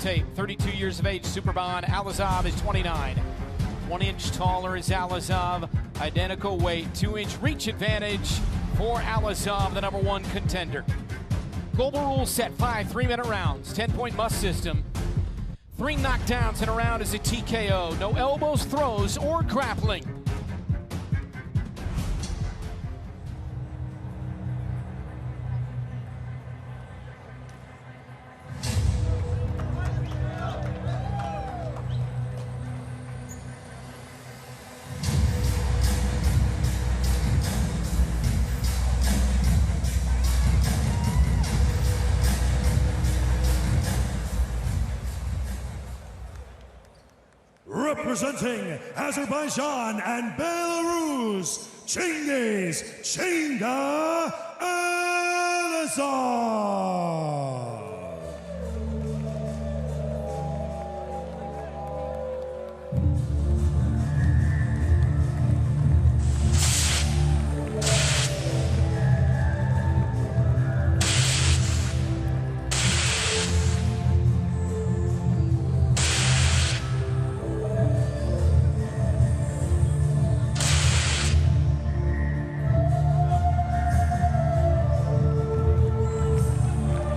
Tape, 32 years of age, ÇİNGİZ ALLAZOV is 29. 1 inch taller is Allazov, identical weight, 2-inch reach advantage for Allazov, the #1 contender. Global rules set 5 3-minute rounds, 10-point must system. 3 knockdowns and a round is a TKO. No elbows, throws, or grappling. Representing Azerbaijan and Belarus, ÇİNGİZ ALLAZOV.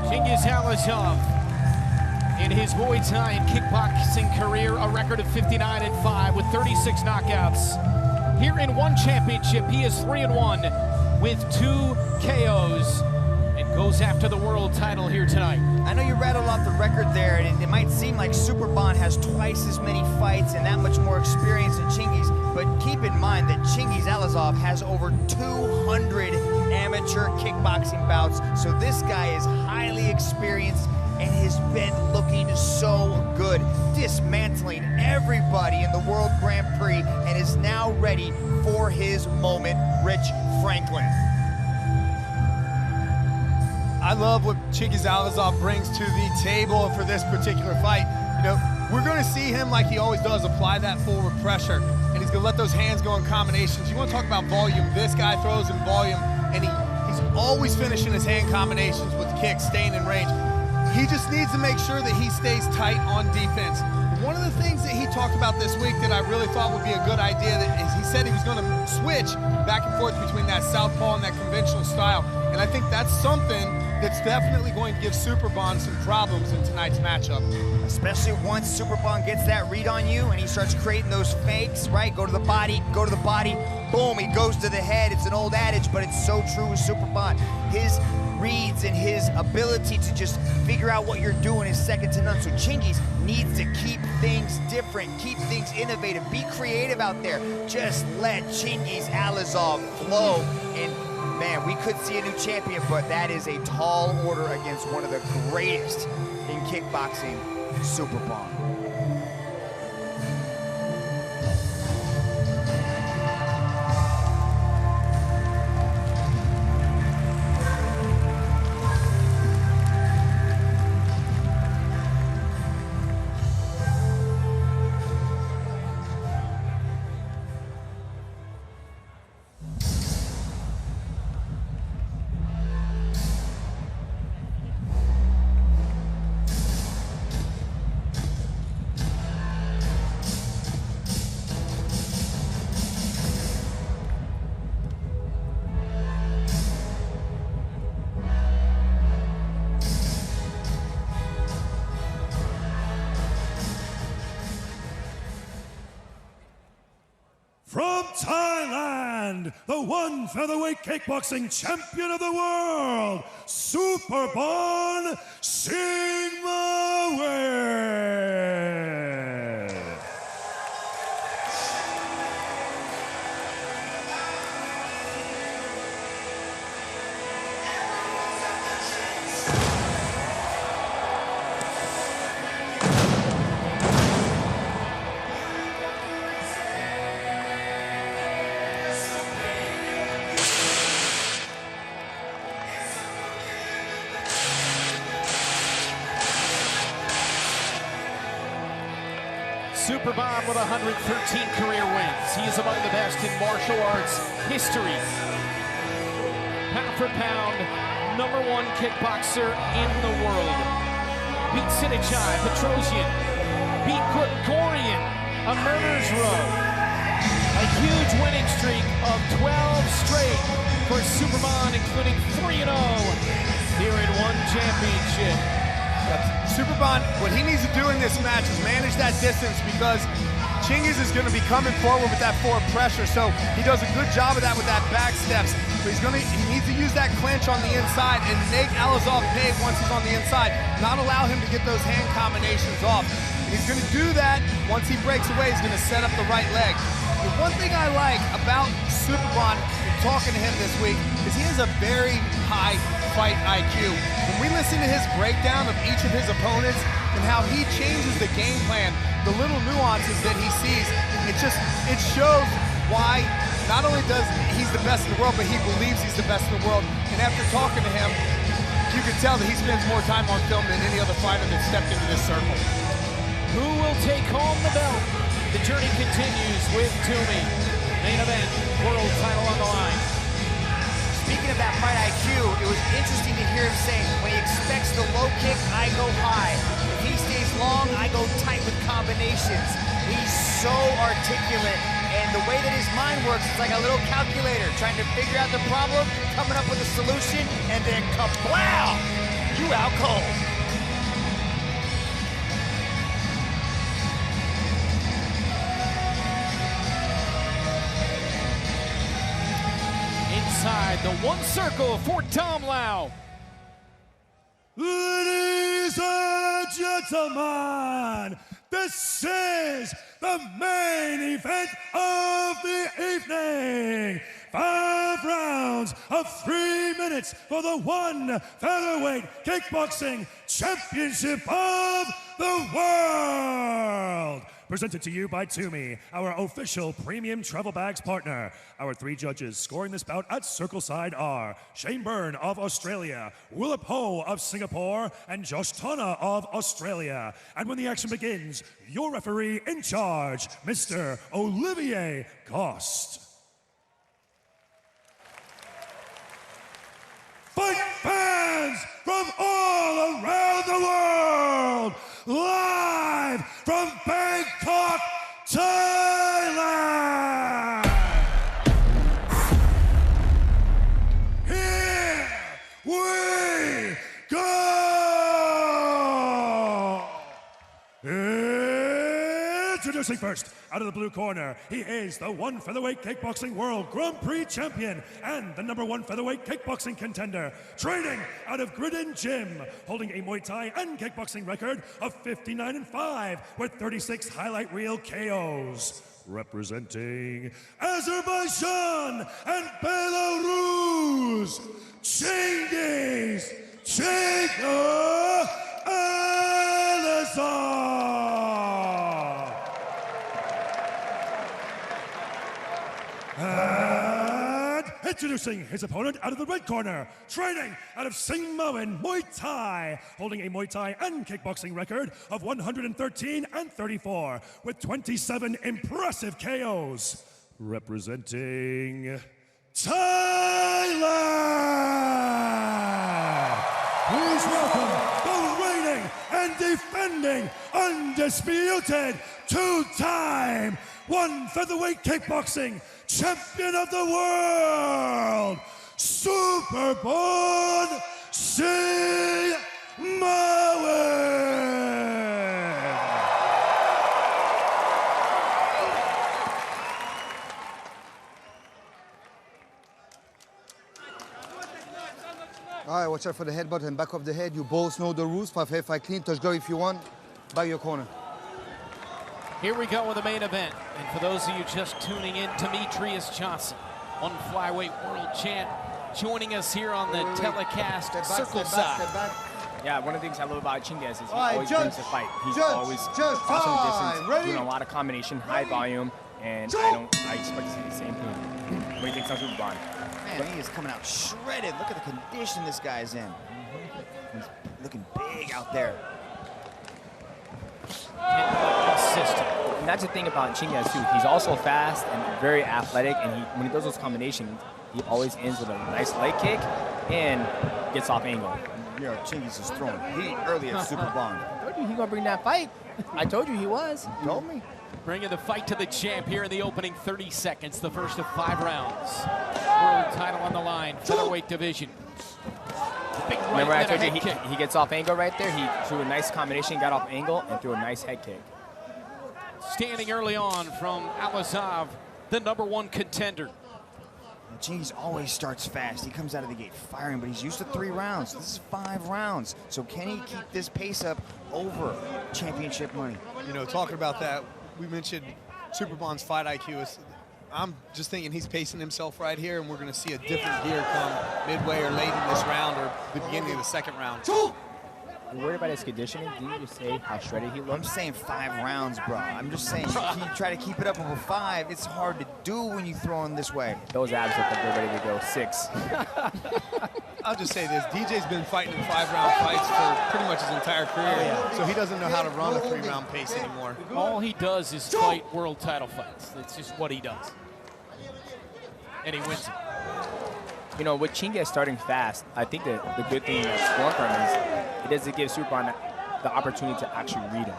ÇİNGİZ ALLAZOV, in his Muay Thai and kickboxing career, a record of 59-5 with 36 knockouts. Here in one championship, he is 3-1 with 2 KOs and goes after the world title here tonight. I know you rattled off the record there, and it might seem like ÇİNGİZ has twice as many fights and that much more experience than ÇİNGİZ, but keep in mind that ÇİNGİZ ALLAZOV has over 200 amateur kickboxing bouts, so this guy is highly experienced and has been looking so good, dismantling everybody in the World Grand Prix, and is now ready for his moment, Rich Franklin. I love what ÇİNGİZ ALLAZOV brings to the table for this particular fight. You know, we're going to see him like he always does, apply that forward pressure, and he's going to let those hands go in combinations. You want to talk about volume, this guy throws in volume, and he's always finishing his hand combinations with kicks, staying in range. He just needs to make sure that he stays tight on defense. One of the things that he talked about this week that I really thought would be a good idea is he said he was going to switch back and forth between that southpaw and that conventional style, and I think that's something that's definitely going to give ÇİNGİZ some problems in tonight's matchup. Especially once ÇİNGİZ gets that read on you and he starts creating those fakes, right? Go to the body, boom, he goes to the head. It's an old adage, but it's so true with ÇİNGİZ. His reads and his ability to just figure out what you're doing is second to none. So ÇİNGİZ needs to keep things different, keep things innovative, be creative out there. Just let ÇİNGİZ ALLAZOV flow, and man, we could see a new champion, but that is a tall order against one of the greatest in kickboxing, ÇİNGİZ. From Thailand, the one featherweight kickboxing champion of the world, ÇİNGİZ ALLAZOV. ÇİNGİZ with 113 career wins. He is among the best in martial arts history. Pound for pound, #1 kickboxer in the world. beat Sinichai, Petrosian, beat Gregorian, a murderer's row. A huge winning streak of 12 straight for Superbon, including 3-0 here in one championship. Superbon, what he needs to do in this match is manage that distance, because ÇİNGİZ is going to be coming forward with that forward pressure, so he does a good job of that with that back steps. But he needs to use that clinch on the inside and make Allazov pay once he's on the inside, not allow him to get those hand combinations off. And he's going to do that once he breaks away. He's going to set up the right leg. The one thing I like about Superbon, talking to him this week, is he has a very high fight IQ. When we listen to his breakdown of each of his opponents and how he changes the game plan, the little nuances that he sees, it shows why not only does he's the best in the world, but he believes he's the best in the world. And after talking to him, you can tell that he spends more time on film than any other fighter that stepped into this circle. Who will take home the belt? The journey continues with Toomey. Main event, world title on the line. Speaking of that fight IQ, it was interesting to hear him say, when he expects the low kick, I go high. If he stays long, I go tight with combinations. He's so articulate, and the way that his mind works, it's like a little calculator, trying to figure out the problem, coming up with a solution, and then kablow! You out cold. Inside the one circle for Tom Lau. Ladies and gentlemen, this is the main event of the evening. 5 rounds of 3 minutes for the one featherweight kickboxing championship of the world. Presented to you by Toomey, our official premium travel bags partner. Our 3 judges scoring this bout at Circle Side are Shane Byrne of Australia, Willip Ho of Singapore, and Josh Tana of Australia. And when the action begins, your referee in charge, Mr. Olivier Coste. Fight fans from all around the world, live from Bangkok, Thailand. Here we go. Introducing first, out of the blue corner, he is the one featherweight kickboxing world Grand Prix champion and the #1 featherweight kickboxing contender, training out of Gridin Gym, holding a Muay Thai and kickboxing record of 59-5 with 36 highlight reel KOs. Representing Azerbaijan and Belarus, ÇİNGİZ ALLAZOV. And introducing his opponent out of the red corner, training out of Singmawan Muay Thai, holding a Muay Thai and kickboxing record of 113-34 with 27 impressive KOs. Representing Thailand, please welcome the reigning and defending undisputed 2-time one featherweight kickboxing champion of the world, Superbon Singmawan. All right, watch out for the headbutt and back of the head. You both know the rules. Fight fair, fight clean. Touch go if you want. Back your corner. Here we go with the main event. And for those of you just tuning in, Demetrius Johnson, one flyweight world champ, joining us here on the telecast Circle Side. Yeah, one of the things I love about ÇİNGİZ is he right, always judge, brings the fight. He's judge, always judge, crossing the time, distance, ready? doing a lot of combination, high volume, and I expect to see the same thing. What do you think, Superbon? Man, he is coming out shredded. Look at the condition this guy's in. He's looking big out there. Consistent. And that's the thing about ÇİNGİZ too. He's also fast and very athletic, and when he does those combinations, he always ends with a nice leg kick and gets off angle. Yo, Cengiz is throwing heat early at SUPERBON. I told you he gonna bring that fight. I told you he was. You told me. Bringing the fight to the champ here in the opening 30 seconds, the first of 5 rounds. World title on the line, featherweight division. Big right Remember I told you kick. he gets off angle right there? He threw a nice combination, got off angle, and threw a nice head kick. Standing early on from Allazov, the #1 contender. Cengiz always starts fast. He comes out of the gate firing, but he's used to 3 rounds. This is 5 rounds. So can he keep this pace up over championship money? You know, talking about that, we mentioned SUPERBON's fight IQ. I'm just thinking he's pacing himself right here, and we're going to see a different gear come midway or late in this round or the beginning of the second round. You're worried about his conditioning? Didn't you just say how shredded he I'm looks? saying 5 rounds, bro. I'm just saying, you try to keep it up over 5. It's hard to do when you throw him this way. Those abs look like they're ready to go 6. I'll just say this, DJ's been fighting in 5-round fights for pretty much his entire career, so he doesn't know how to run a 3-round pace anymore. All he does is fight world title fights. That's just what he does. And he wins it. You know, with Cengiz starting fast, I think the good thing that's going for him is it doesn't give SUPERBON the opportunity to actually read him,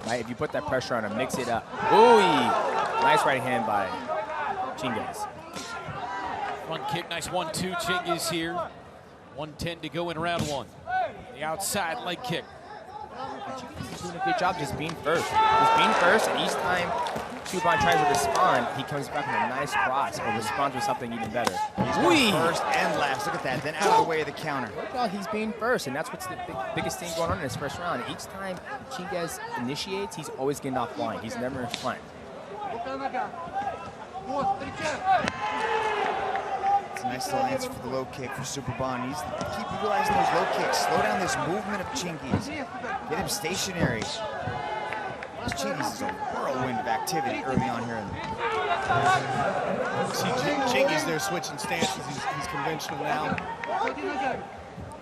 right? If you put that pressure on him, mix it up. Ooh, nice right hand by Cengiz. Front kick, nice 1-2, Cengiz here. 1:10 to go in round 1. The outside leg kick. He's doing a good job just being first. Just being first, and each time SUPERBON tries to respond, he comes back with a nice cross or responds with something even better. He's first and last. Look at that. Then out of the way of the counter. Well, he's being first, and that's what's the biggest thing going on in this first round. Each time Cengiz initiates, he's always getting off line. He's never in front. It's a nice little answer for the low kick for SUPERBON. Keep utilizing those low kicks. Slow down this movement of Cengiz. Get him stationary. Cengiz is a whirlwind of activity early on here. See Cengiz there switching stances. He's conventional now.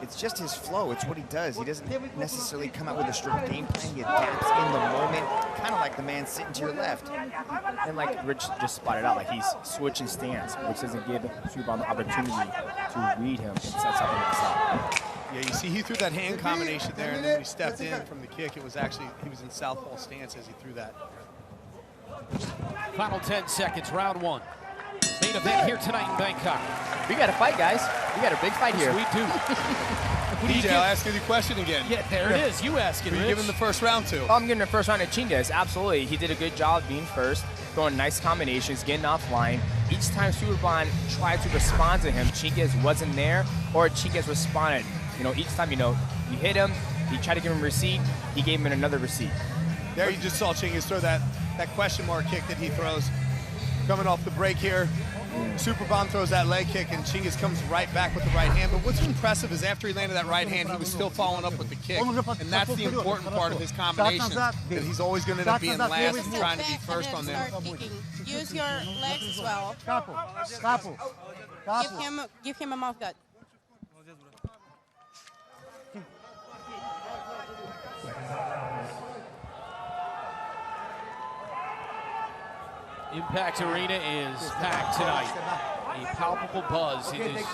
It's just his flow. It's what he does. He doesn't necessarily come out with a strict game plan. He adapts in the moment, kind of like the man sitting to your left. And like Rich just spotted out, like he's switching stance, which doesn't give SUPERBON the opportunity to read him and set something up. Yeah, you see he threw that hand combination there, and then when he stepped in from the kick, it was actually, he was in southpaw stance as he threw that. Final 10 seconds, round 1. Main event here tonight in Bangkok. We got a fight, guys. We got a big fight here. We do. DJ, I'll ask you the question again. Yeah, there it is. You ask it, Who are you Rich. giving the first round to? Oh, I'm giving the first round to Cengiz. Absolutely. He did a good job being first, throwing nice combinations, getting offline. Each time SUPERBON tried to respond to him, Cengiz wasn't there, or Cengiz responded. You know, each time, you know, you hit him, you try to give him a receipt, he gave him another receipt. There you just saw Cengiz throw that question mark kick that he throws. Coming off the break here, SUPERBON throws that leg kick, and Cengiz comes right back with the right hand. But what's impressive is after he landed that right hand, he was still following up with the kick. And that's the important part of his combinations, that he's always going to end up being last and trying to be first on them. Use your legs as well. Give him a mouth guard. Impact Arena is packed tonight. A palpable buzz in this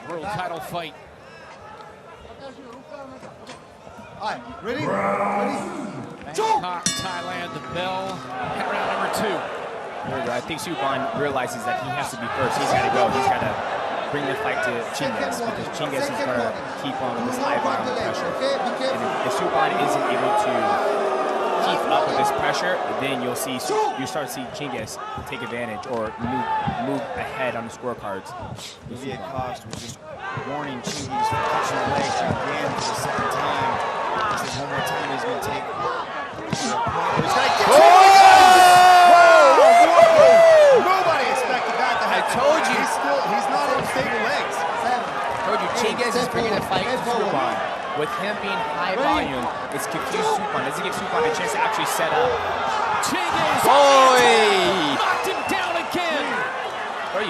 world title fight. All right, ready? Bangkok, Thailand, the bell at round number 2. I think SUPERBON realizes that he has to be first. He's got to go. He's got to bring the fight to Cengiz, because Cengiz is going to keep on with this high volume of pressure. And if SUPERBON isn't able to keep up with this pressure, then you start to see Cengiz take advantage or move ahead on the scorecards. Viet Cost was just warning Cengiz for catching the leg again for the second time. He says one more time he's going to take. Nobody expected that to happen. I told you. He's not on stable legs. I told you, Cengiz is bringing the fight to SUPERBON. With him being high volume, it's confused SUPERBON. Doesn't give SUPERBON a chance to actually set up. Cengiz knocked him down again.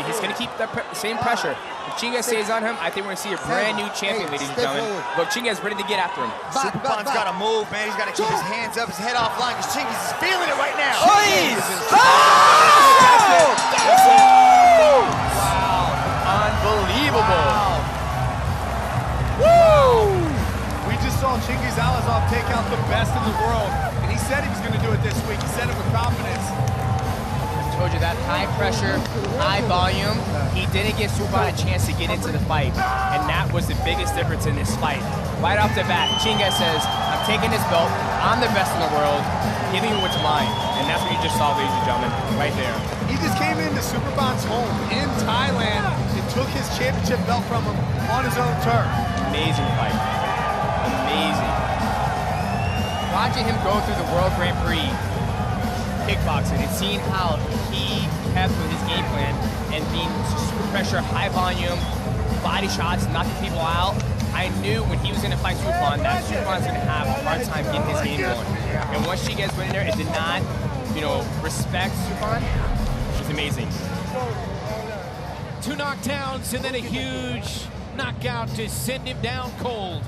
He's going to keep the same pressure. If Cengiz stays on him, I think we're going to see a brand new champion, ladies and gentlemen. Look, Cengiz is ready to get after him. SUPERBON's got to move, man. He's got to keep his hands up, his head offline, because Cengiz is feeling it right now. Wow. Unbelievable. Woo! saw ÇİNGİZ ALLAZOV take out the best in the world, and he said he was going to do it this week. He said it with confidence. I told you that high pressure, high volume, he didn't give ÇİNGİZ a chance to get into the fight, and that was the biggest difference in this fight. Right off the bat, ÇİNGİZ says, I'm taking this belt, I'm the best in the world, giving you what's mine, and that's what you just saw, ladies and gentlemen, right there. He just came into SUPERBON's home in Thailand and took his championship belt from him on his own turf. Amazing fight. Amazing. Watching him go through the World Grand Prix kickboxing and seeing how he kept with his game plan and being super pressure, high volume, body shots, knocking people out, I knew when he was going to fight ÇİNGİZ that ÇİNGİZ's going to have a hard time getting his game going. And once ÇİNGİZ went in there and did not, respect ÇİNGİZ, she's amazing. 2 knockdowns and then a huge knockout to send him down cold.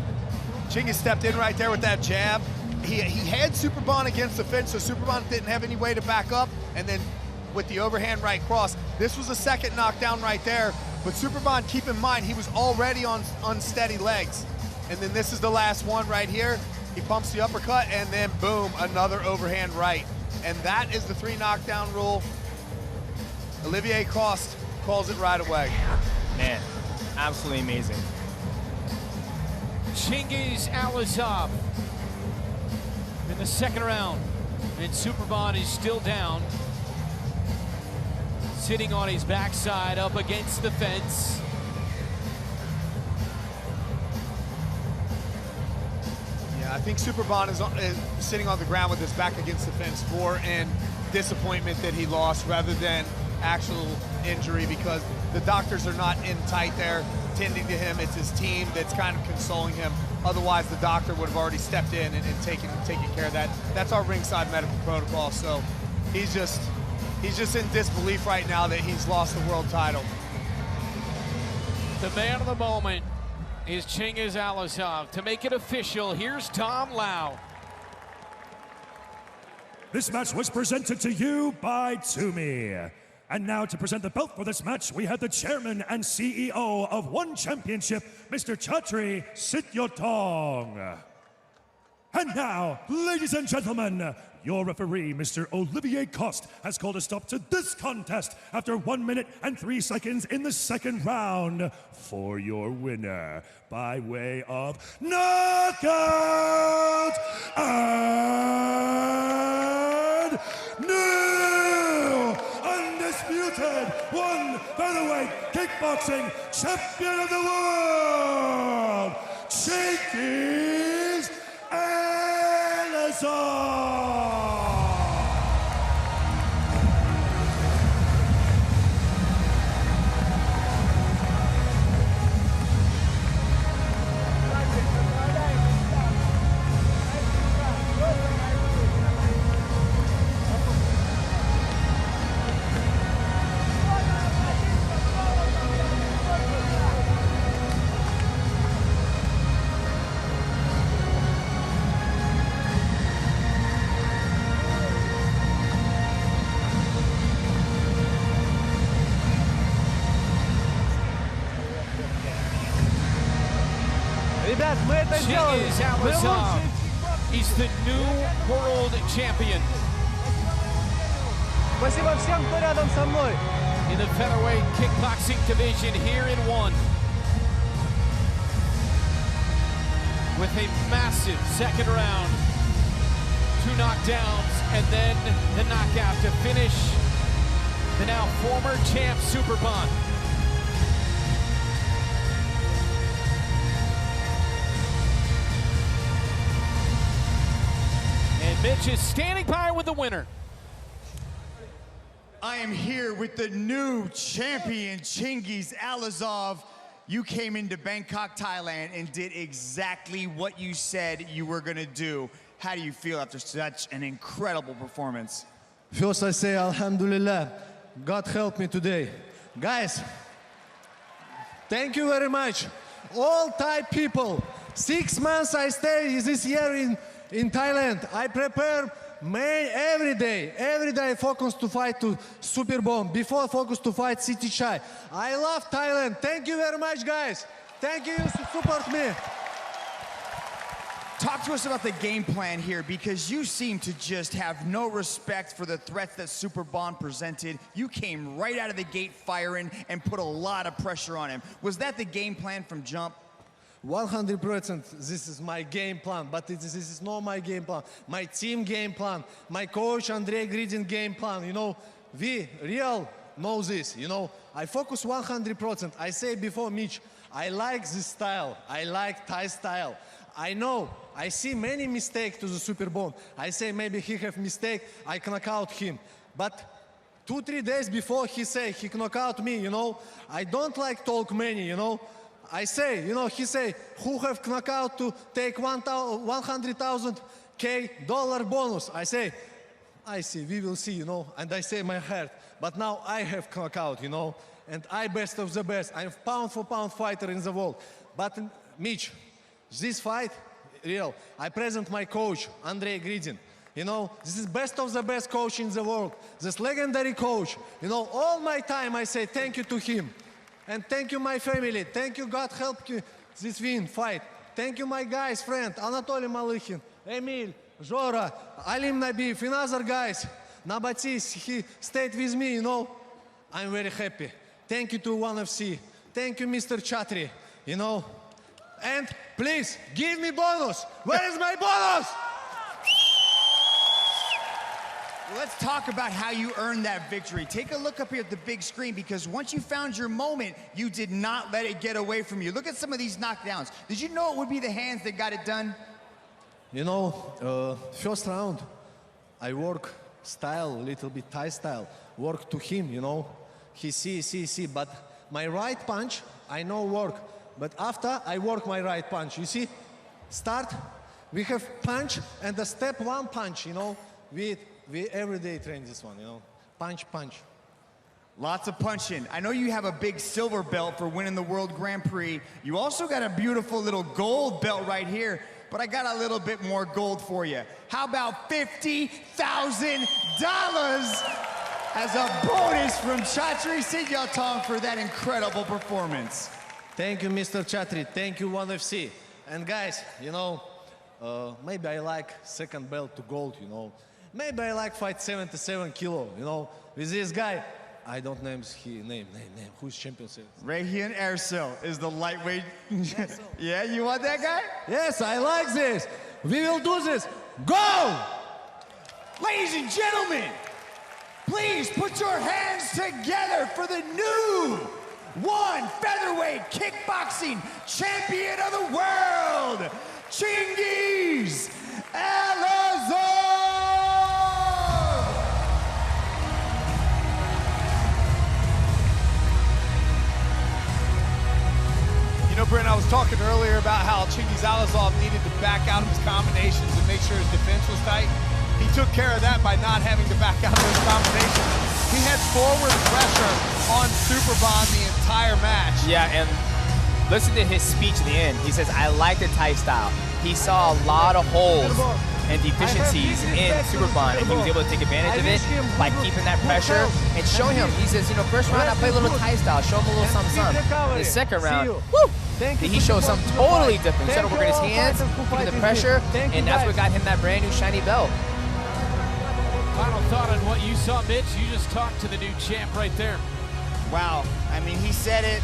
ÇİNGİZ stepped in right there with that jab. He had SUPERBON against the fence, so SUPERBON didn't have any way to back up, and then with the overhand right cross, this was a second knockdown right there, but SUPERBON, keep in mind, he was already on unsteady legs. And then this is the last one right here. He pumps the uppercut, and then boom, another overhand right. And that is the 3 knockdown rule. Olivier Coste calls it right away. Man, absolutely amazing. ÇİNGİZ ALLAZOV in the second round, and SUPERBON is still down, sitting on his backside up against the fence. Yeah, I think SUPERBON is sitting on the ground with his back against the fence, more in disappointment that he lost rather than actual injury, because the doctors are not in tight there tending to him. It's his team that's kind of consoling him. Otherwise, the doctor would have already stepped in and taken care of that. That's our ringside medical protocol. So he's just in disbelief right now that he's lost the world title. The man of the moment is ÇİNGİZ ALLAZOV. To make it official, here's Tom Lau. This match was presented to you by Tumi. And now to present the belt for this match, we have the chairman and CEO of One Championship, Mr. Chatri Sityotong. And now, ladies and gentlemen, your referee, Mr. Olivier Coste, has called a stop to this contest after 1 minute and 3 seconds in the second round for your winner by way of knockout and new undisputed one featherweight kickboxing champion of the world, ÇİNGİZ ALLAZOV. ÇİNGİZ ALLAZOV is the new world champion. Спасибо всем, кто рядом со мной. In the featherweight kickboxing division here in one. With a massive second round, 2 knockdowns, and then the knockout to finish the now former champ SUPERBON. And Mitch is standing by with the winner. I am here with the new champion, ÇİNGİZ ALLAZOV. You came into Bangkok, Thailand, and did exactly what you said you were going to do. How do you feel after such an incredible performance? First I say Alhamdulillah, God help me today. Guys, thank you very much. All Thai people, 6 months I stay this year in Thailand. I prepare every day I focus to fight to SUPERBON, before focus to fight City Chai. I love Thailand. Thank you very much, guys. Thank you to support me. Talk to us about the game plan here, because you seem to just have no respect for the threats that SUPERBON presented. You came right out of the gate firing and put a lot of pressure on him. Was that the game plan from jump? 100% this is my game plan, but this is not my game plan. My team game plan, my coach Andrei Gridin game plan. You know, we real know this. You know, I focus 100%. I say before Mitch, I like this style. I like Thai style. I know, I see many mistakes to the SUPERBON. I say maybe he have mistake, I knock out him. But 2-3 days before he say he knock out me, you know, I don't like talk many, you know. I say, you know, he say, who have knock out to take $100,000 dollar bonus? I say, I see, we will see, you know, and I say my heart. But now I have knock out, you know, and I best of the best. I'm pound for pound fighter in the world. But Mitch, this fight, real, I present my coach, Andrei Gridin. You know, this is best of the best coach in the world. This legendary coach. You know, all my time I say thank you to him. And thank you my family. Thank you, God help you this win, fight. Thank you my guys, friend, Anatoly Malykhin, Emil, Zhora, Alim Nabiev, and other guys. Nabatis, he stayed with me, you know. I'm very happy. Thank you to ONE FC. Thank you, Mr. Chatri, you know. And please, give me bonus. Where is my bonus? Let's talk about how you earned that victory. Take a look up here at the big screen, because once you found your moment, you did not let it get away from you. Look at some of these knockdowns. Did you know it would be the hands that got it done? You know, first round, I work style, a little bit Thai style. Work to him, you know. He see, but my right punch, I know work. But after I work my right punch, you see, start, we have punch and a step one punch, you know. We every day train this one, you know, punch. Lots of punching. I know you have a big silver belt for winning the World Grand Prix. You also got a beautiful little gold belt right here, but I got a little bit more gold for you. How about $50,000 as a bonus from Chatri Sityodtong for that incredible performance? Thank you, Mr. Chatri. Thank you, ONE FC. And guys, you know, maybe I like second belt to gold, you know. Maybe I like fight 77 kilo, you know. With this guy, I don't name his name. Who's champion? Rehian Ersil is the lightweight. Yeah, you want that guy? Yes, I like this. We will do this. Go! Ladies and gentlemen, please put your hands together for the new ONE featherweight kickboxing champion of the world, ÇİNGİZ ALLAZOV! You know, Brent, I was talking earlier about how ÇİNGİZ ALLAZOV needed to back out of his combinations and make sure his defense was tight. He took care of that by not having to back out of those combinations. He had forward pressure on SUPERBON the entire match. Yeah, and listen to his speech at the end. He says, I like the Thai style. He saw a lot of holes and deficiencies in SUPERBON, and he was able to take advantage of it by keeping that pressure and show him. He says, you know, first round I play a little Thai style, show him a little something. The second round, woo! He showed something totally different. He started working his hands, keeping the pressure, and that's what got him that brand new shiny belt. Final thought on what you saw, Mitch. You just talked to the new champ right there. Wow, I mean, he said it.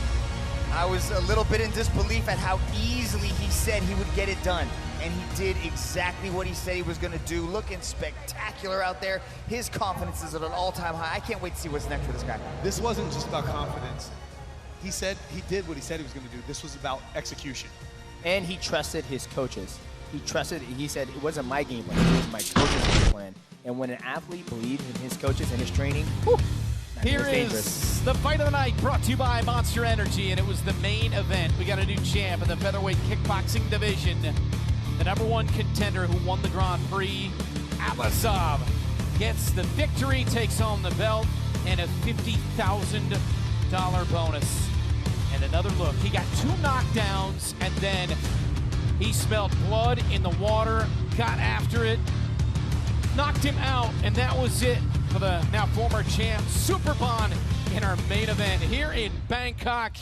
I was a little bit in disbelief at how easily he said he would get it done. And he did exactly what he said he was going to do. Looking spectacular out there. His confidence is at an all-time high. I can't wait to see what's next for this guy. This wasn't just about confidence. He said he did what he said he was going to do. This was about execution. And he trusted his coaches. He said, it wasn't my game plan, it was my coach's game plan. And when an athlete believes in his coaches and his training, whew, here is the fight of the night, brought to you by Monster Energy, and it was the main event. We got a new champ in the featherweight kickboxing division. The #1 contender who won the Grand Prix, Allazov, gets the victory, takes home the belt, and a $50,000 bonus. And another look, he got 2 knockdowns, and then he smelled blood in the water, got after it, knocked him out, and that was it for the now former champ SUPERBON in our main event here in Bangkok.